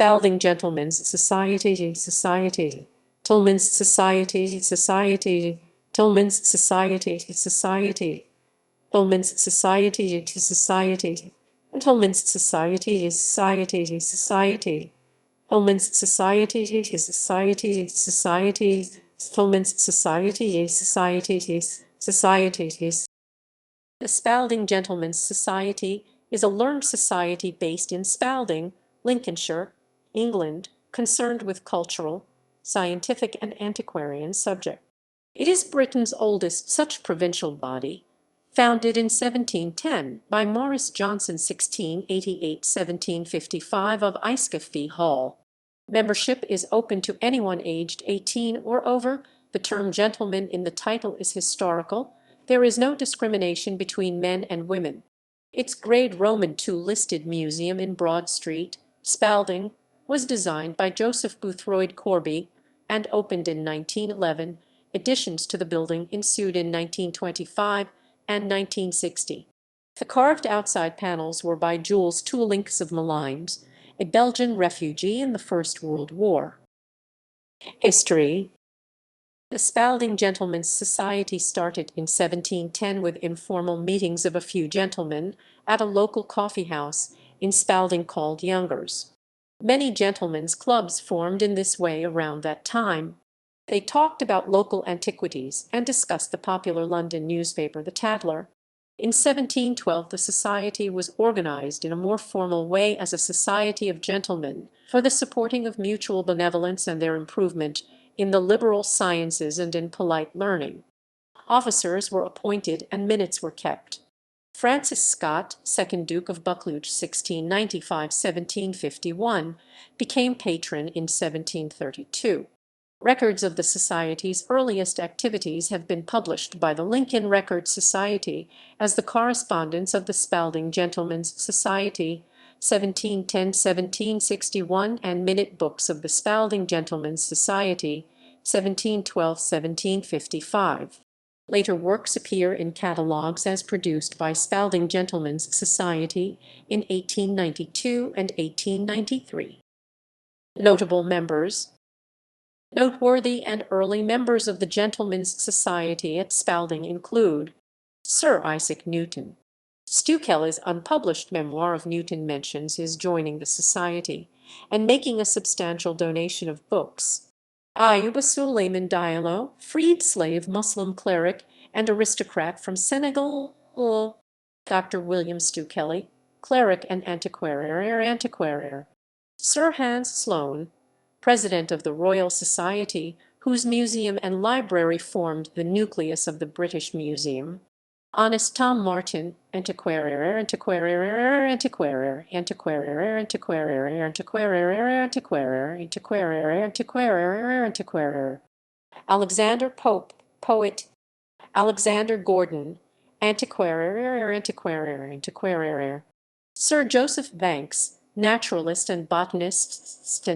Spalding Gentlemen's Society, Society, Tolman's Society, Society, Tolman's Society, Society, Tolman's Society, Society, Tolman's Society, Society, Society, Tolman's Society, Society, Society, Tolman's Society, Society, Societies. The Spalding Gentlemen's Society is a learned society based in Spalding, Lincolnshire, England, concerned with cultural, scientific, and antiquarian subjects. It is Britain's oldest such provincial body, founded in 1710 by Maurice Johnson 1688–1755 of Icescoffey Hall. Membership is open to anyone aged 18 or over. The term gentleman in the title is historical. There is no discrimination between men and women. Its Grade Roman II listed museum in Broad Street, Spalding, was designed by Joseph Boothroyd Corby and opened in 1911. Additions to the building ensued in 1925 and 1960. The carved outside panels were by Jules Toulinx of Malines, a Belgian refugee in the First World War. History. The Spalding Gentlemen's Society started in 1710 with informal meetings of a few gentlemen at a local coffee house in Spalding called Younger's. Many gentlemen's clubs formed in this way around that time. They talked about local antiquities and discussed the popular London newspaper The Tatler. In 1712 the society was organized in a more formal way as a society of gentlemen for the supporting of mutual benevolence and their improvement in the liberal sciences and in polite learning. Officers were appointed and minutes were kept. Francis Scott, 2nd Duke of Buccleuch 1695–1751, became patron in 1732. Records of the Society's earliest activities have been published by the Lincoln Record Society as the Correspondence of the Spalding Gentlemen's Society, 1710–1761, and Minute Books of the Spalding Gentlemen's Society, 1712–1755. Later works appear in catalogues as produced by Spalding Gentlemen's Society in 1892 and 1893. Notable members. Noteworthy and early members of the Gentlemen's Society at Spalding include Sir Isaac Newton. Stu Kelly's unpublished memoir of Newton mentions his joining the society and making a substantial donation of books. Ayuba Suleiman Diallo, freed slave Muslim cleric and aristocrat from Senegal. Dr. William Stu Kelly, cleric and antiquarian. Sir Hans Sloane, President of the Royal Society, whose museum and library formed the nucleus of the British Museum. Honest Tom Martin, antiquarian. Alexander Pope, poet. Alexander Gordon, antiquarian. Sir Joseph Banks, naturalist and botanist.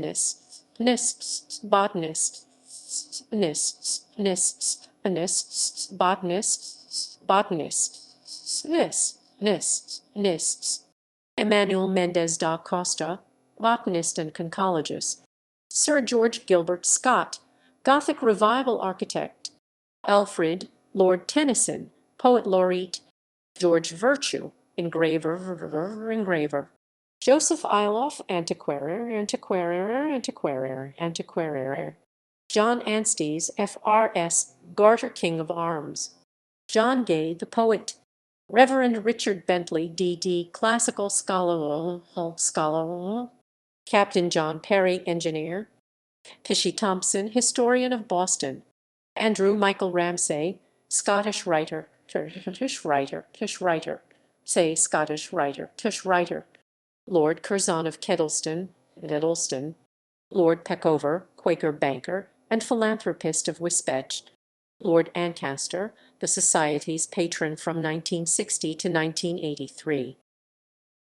Emmanuel Mendes da Costa, botanist and conchologist. Sir George Gilbert Scott, Gothic Revival architect. Alfred, Lord Tennyson, poet laureate. George Virtue, engraver. Joseph Iloff, antiquarian. John Anstey's F.R.S., Garter King of Arms. John Gay, the poet. Reverend Richard Bentley, D.D., classical scholar. Captain John Perry, engineer. Pishy Thompson, historian of Boston. Andrew Michael Ramsay, Scottish writer. Lord Curzon of Kedleston, Lord Peckover, Quaker banker and philanthropist of Wisbech. Lord Ancaster, the Society's patron from 1960 to 1983.